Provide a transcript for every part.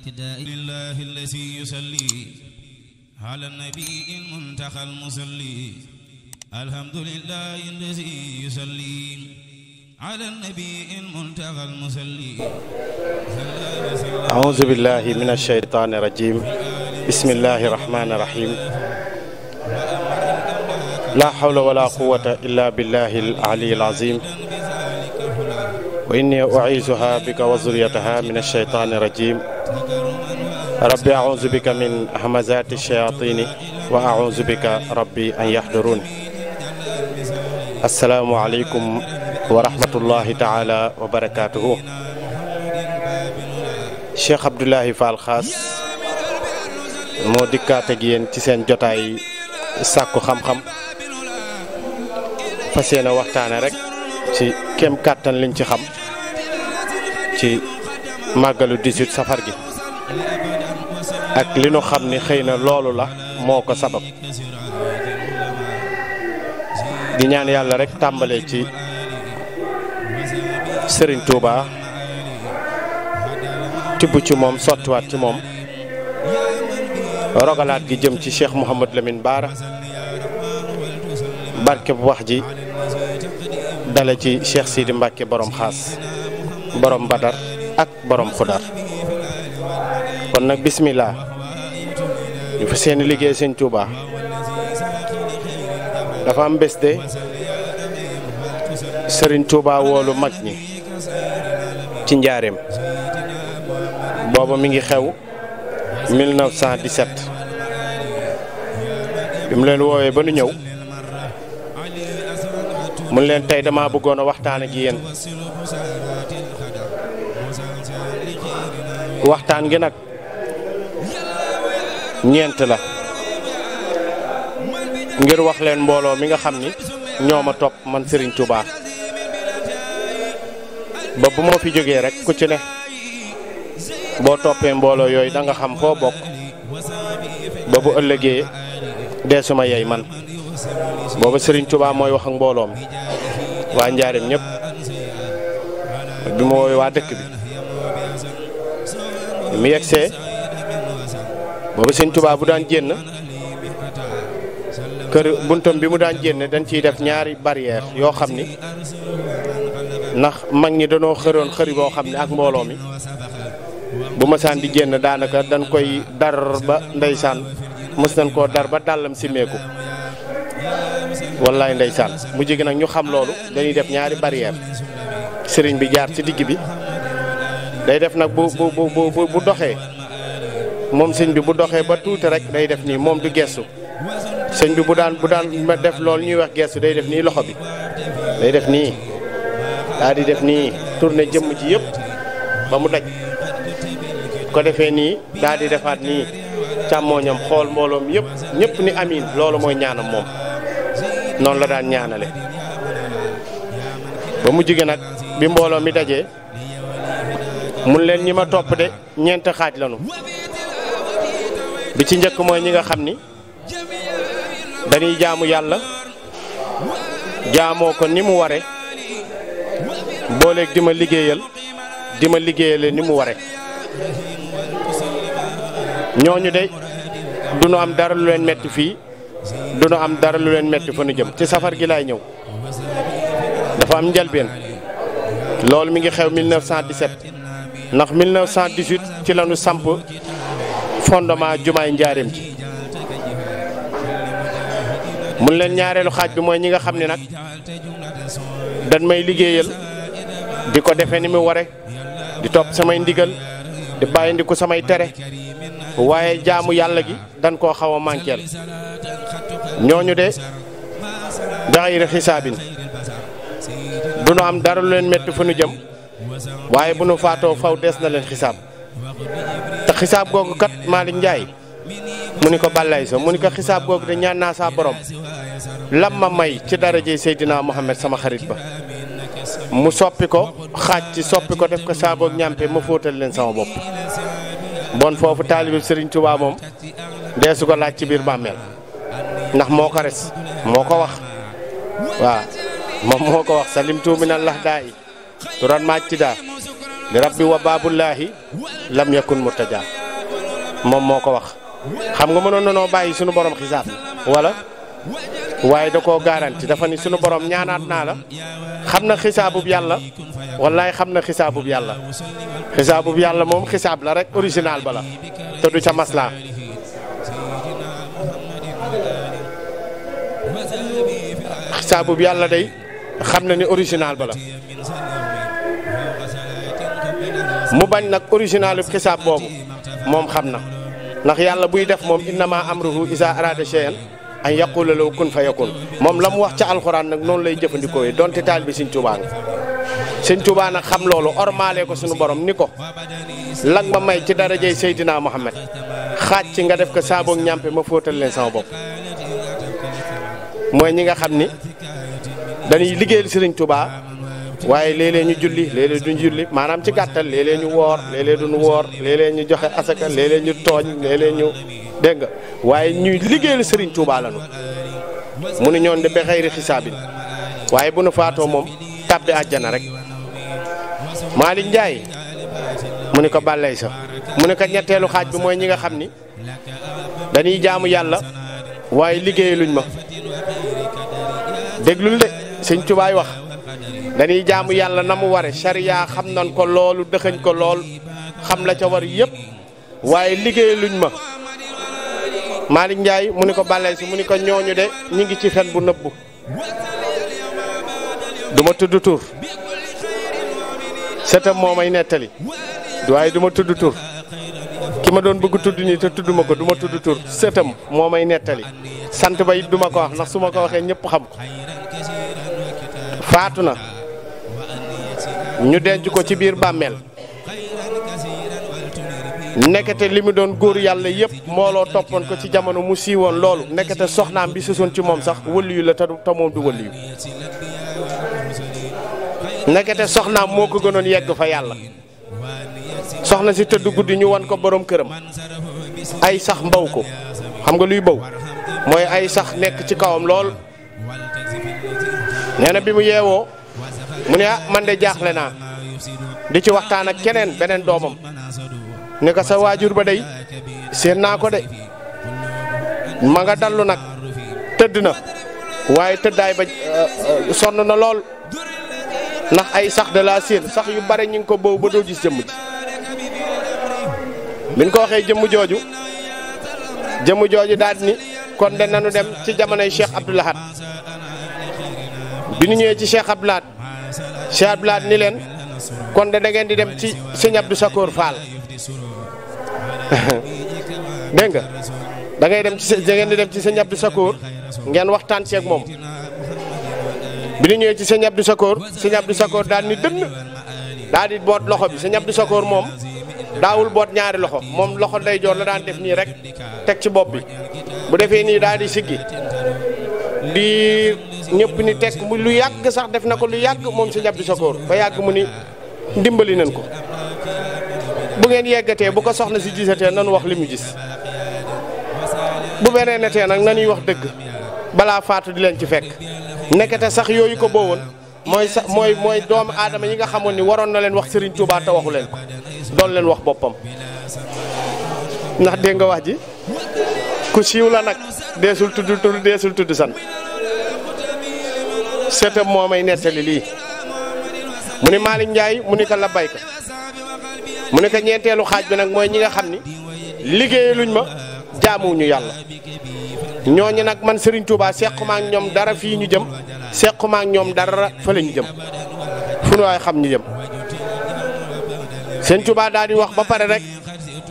الاقتداء لله الذي يصلي على النبي المنتقى المصلي الحمد لله الذي يصلي على النبي المنتقى المصلي أعوذ بالله من الشيطان الرجيم بسم الله الرحمن الرحيم لا حول ولا قوة إلا بالله العلي العظيم وإني أعيذها بك وذريتها من الشيطان الرجيم ربي أعوذ بك من همزات الشياطين وأعوذ بك ربي أن يحضرون السلام عليكم ورحمة الله تعالى وبركاته Cheikh Abdoulaye Fall Khass moo dikkaat ak yéen ci seen jotaay sàkku xam-xam fas yéene waxtaane rek ci kem kàttan liñ ci xam ci màggalu 18 safar gi ak li nu xam ni xëy na loolu la moo ko sabab di ñaan yàlla rek tàmbalee ci Serigne Touba tibb ci moom sottiwaat ci moom rogalaat gi jëm ci Cheikh Mouhamad Lamine Bara barke bu wax ji dale ci Cheikh Sidi Mbacke borom Xaas borom Badar ak borom Xudar kon nag bismillah ñu fa seeni liggéey sëñ Touba dafa am bés de Serigne Touba woolu mag ñi ci njaareem booba mi ngi xew 1917 bi mu leen woowee ba nu ñëw mun leen tey dama bëggoon a waxtaan ak yéen waxtaan gi nag ñeent la ngir wax leen mbooloo mi nga xam ni ñoo ma topp man Serigne Touba ba bu moo fi jógee rek ku ci ne boo toppee mbooloo yooyu da nga xam foo bokk ba bu ëllëgee dee suma yey man booba Serigne Touba mooy wax ak mbooloo mi waa njaareem ñëpp bi ma woowee waa dëkk bi mi yegsee booba Serigne Touba bu daan génn kër buntam bi mu daan génn dañ ciy def ñaari barrière yoo xam ni ndax mag ñi dañoo xëroon xëri boo xam ne ak mbooloo mi bu masaan di génn daanaka dañ koy dar ba ndeysaan mës nañ koo dar ba dàllam simeeku wallaay ndeysaan mu jigi nag ñu xam loolu dañuy def ñaari barrière sëriñ bi jaar ci digg bi day def nag bu doxee moom sëñ bi bu doxee ba tuuti rek day def nii moom du gestu sëñ bi bu daan def loolu ñuy wax gestu day def nii loxo bi day def nii daal di def nii tourné jëmm ji yëpp ba mu daj ko defee nii daal di defaat nii càmmooñam xool mbooloom yëpp ñëpp ni amiin loolu mooy ñaanam moom noonu la daan ñaanale ba mu jóge nag bi mbooloo mi dajee mun leen ñi ma topp de ñeent xaaj lanu bi ci njëkk mooy ñi nga xam ni dañuy jaamu yàlla jaamoo ko ni mu ware booleeg di ma liggéeyale ni mu ware ñooñu de du nu am dara lu leen metti fii du nu am dara lu leen metti fa nu jëm ci safar gi laay ñëw dafa am njëlbeen loolu mi ngi xew 1917 ndax 1918 ci la ñu samp fondement jumaay njaareem ji mun leen ñaareelu xaaj bi mooy ñi nga xam ne nag dañ may liggéeyal di ko defee ni mu ware di topp samay ndigal di bàyyi ndiku samay tere waaye jaamu yàlla gi dañ koo xaw a manqueel ñooñu de daxayri xisaabin du nu am dara lu leen metti fu nu jëm waaye bu nu faatoo faw des na leen xisaab te xisaab googu kat Malick Ndiaye mu ni ko bàllay sa mu ni ko xisaab googu de ñaan naa saa borom lam ma may ci darajey Seydina Mohamed sama xarit ba mu soppi ko xaaj ci soppi ko def ko saaboog ñàmpe ma fóotal leen sama bopp bon foofu taalibe Serigne Touba moom deesu ko laaj ci biir bàmmeel ndax moo ko res moo ko wax waaw moom moo ko wax salimtu minallah daa i turan maaj ci daa li rabbi wa baabullaahi lam yakun murtaja moom moo ko wax. xam nga mënoon nanoo bàyyi sunu borom xisaab wala waaye da koo garanti dafa ni sunu borom ñaanaat naa la xam na xisaabub yàlla wallaay xam na xisaabub yàlla. xisaabub yàlla moom xisaab la rek original ba la te du ca maslaa. xisaabub yàlla day xam na ni original ba la mu bañ nag originalub xisaab boobu moom xam na ndax yàlla buy def moom innama amruhu isa arada shay'an an yaqula lahu kun fayakun moom la mu wax ca alxuraan nag noonu lay jëfandikoo yi donte taal bi Sëñ Tuubaa nga Sëñ Tuubaa nag xam loolu ormaale ko suñu borom ni ko lag ma may ci darajey Seydina Muhammad xaaj ci nga def ko saaboog ñàmpe ma fóotal leen sama bopp. mooy ñi nga xam ni dañuy liggéeyal Sëriñ Tuubaa waaye léeg-léeg ñu julli léeg-léeg duñ julli maanaam ci gàttal léeg-léeg ñu woor léeg-léeg duñu woor léeg-léeg ñu joxe asaka léeg-léeg ñu tooñ léeg-léeg ñu dégg nga waaye ñuy liggéeyal Sëriñ Tuubaa lañu mu ne ñoon de be xayri xisaabin waaye bu nu faatoo moom tàbbi àjjana rek. Malick Ndiaye mu ne ko bàllay sa mu ne ko ñetteelu xaaj bi mooy ñi nga xam ni dañuy jaamu yàlla waaye liggéeyaluñ ma déglul de Sëñ Tuubaa wax dañuy jaamu yàlla na mu ware sariya xam nañ ko loolu dëxëñ ko lool xam la ca war yëpp waaye liggéeyaluñ ma. Malick Ndiaye mu ni ko bàllay si mu ni ko ñooñu de ñi ngi ci fen bu nëbbu du ma tudd tur setam moo may nettali waaye du ma tudd tur ki ma doon bëgg tudd nii te tudd ma ko du ma tudd tur setam moo may nettali sant ba it du ma ko wax ndax su ma ko waxee ñëpp xam ko. faatu na ñu denc ko ci biir bàmmeel nekkete li mu doon góor yàlla yëpp mbooloo toppoon ko ci jamono mu siiwoon loolu nekkete soxnaam bi sësoon ci moom sax wëliyu la te moom du wëliyu nekkete soxnaam moo ko gënoon yegg fa yàlla. soxna si tëdd guddi ñu wan ko borom këram ay sax mbaw ko xam nga luy baw mooy ay sax nekk ci kawam lool. nee na bi mu yeewoo mu ne ah man de jaaxle naa di ci waxtaan ak keneen beneen doomam ne ko sa waajur ba day seen naa ko de ma nga dallu nag tëdd na waaye tëddaay ba sonn na lool ndax ay sax de la seen sax yu bare ñu ngi ko boobu ba doo gis jëmm ji. biñ ko waxee jëmm jooju daal ni kon de nanu dem ci jamonoy Cheikh Abdoul Ahad bi ñu ñëwee ci Cheikh Abdoul Ahad ni leen kon de da ngeen di dem ci sëñ Abdou Sakoor Fall dégg nga da ngeen di dem ci sëñ Abdou Sakoor ngeen waxtaan ci ak moom. bi ñu ñëwee ci sëñ Abdou Sakoor daal ni dënn daal di boot loxo bi sëñ Abdou Sakoor moom daawul boot ñaari loxo moom loxo ndeyjoor la daan def nii rek teg ci bopp bi bu defee nii daal di siggi di ñëpp ni teg mu lu yàgg sax def na ko lu yàgg moom sëñ Abdou Sakoor ba yàgg mu ni ndimbali nañ ko bu ngeen yeggatee bu ko soxna si gisatee nanu wax li mu gis bu beneen netee nag nañuy wax dëgg balaa faatu di leen ci fekk. nekkate sax yooyu ko boowoon mooy doomu aadama yi nga xamoon ni waroon na leen wax Serigne Touba te waxu leen ko doon leen wax boppam ndax dégg nga wax ji ku siiw la nag deesul tudd tur deesul tudd san seetam moo may nettali lii mu ni Malick Ndiaye mu ni ko la bayka mu ni ko ñeenteelu xaaj bi nag mooy ñi nga xam ni liggéeyaluñ ma jaamuwuñu yàlla. ñooñu nag man Serigne Touba sequma ak ñoom dara fii ñu jëm sequma ak ñoom dara fële ñu jëm fu nu waay xam ñu jëm. Serigne Touba daal di wax ba pare rek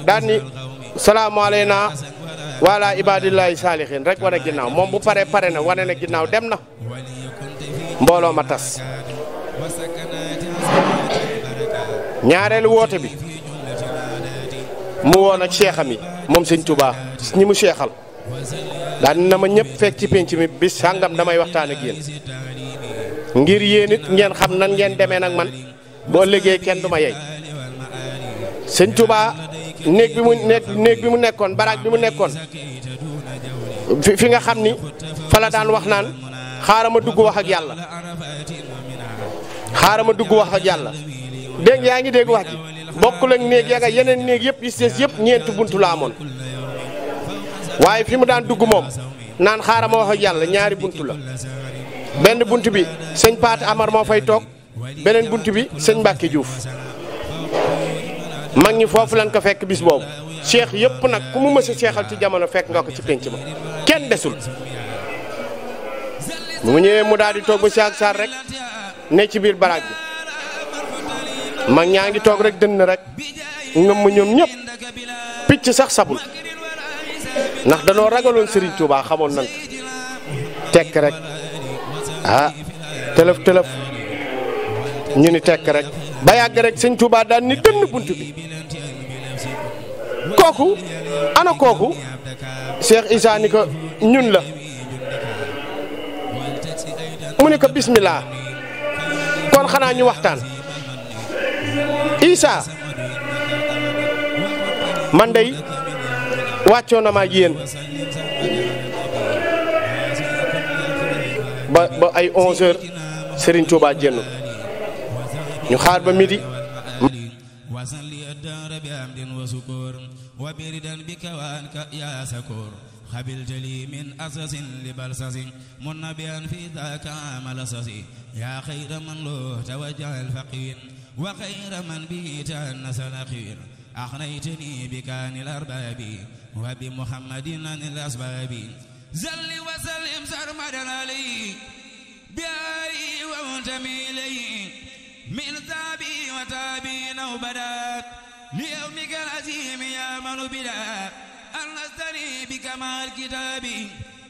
daal ni salaamu aleyna wa ala ibadillahi saalihin rek wane ginnaaw moom bu pare na wane na ginnaaw dem na mbooloo ma tas. ñaareelu woote bi mu woon ak seexam yi moom Serigne Touba ñi mu seexal. daan na ma ñëpp fekk ci penc mi bis sàngam damay waxtaan ak yéen ngir yéen it ngeen xam nan ngeen demee nag man boo liggéey kenn du ma yey. Sëñ Touba néeg bi mu nekkoon baraag bi mu nekkoon fi nga xam ni fa la daan wax naan xaaral ma dugg wax ak yàlla dégg yaa ngi dégg wax ji bokkul ak néeg yaga yeneen néeg yëpp yi des yëpp ñeenti buntu la amoon waaye fi mu daan dugg moom naan xaaral ma wax ak yàlla ñaari buntu la benn buntu bi sëñ Paate Amar moo fay toog beneen buntu bi sëñ Mbàkke Juuf mag ñi foofu lañ ko fekk bis boobu cheikh yëpp nag ku mu mës a seexal ci jamono fekk nga ko ci penc ma kenn desul mu ñëwee mu daal di toog ba saak saar rek ne ci biir baraag bi mag ñaa ngi toog rek dënn rek ngëm ma ñoom ñëpp picc sax sabul ndax danoo ragaloon Serigne Touba xamoon nan ko tekk rek tëlëf tëlëf ñu ni tekk rek ba yàgg rek sëñ Touba daan ni dënn bunt bi kooku ana kooku Cheikh Issa ni ko ñun la mu ni ko bismillah kon xanaa ñu waxtaan Issa man day wàccoo na ma ak yéen ba ay 11h Serigne Touba jénn ñu xaar ba midi خبلت لي من أسس لبلسس منبئا في ذاك عمل سسي يا خير من له توجه الفقير وخير من به تأنس الأخير أخنيتني بكان الأرباب وبمحمد عن الأسباب زل وسلم سرمدا علي بآي وانتمي إليه من تابي وتابين وبدات ليومك العظيم يا من بدا أنستني بكمال كتابي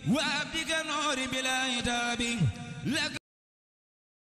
وأبدك نور بلا عتاب لك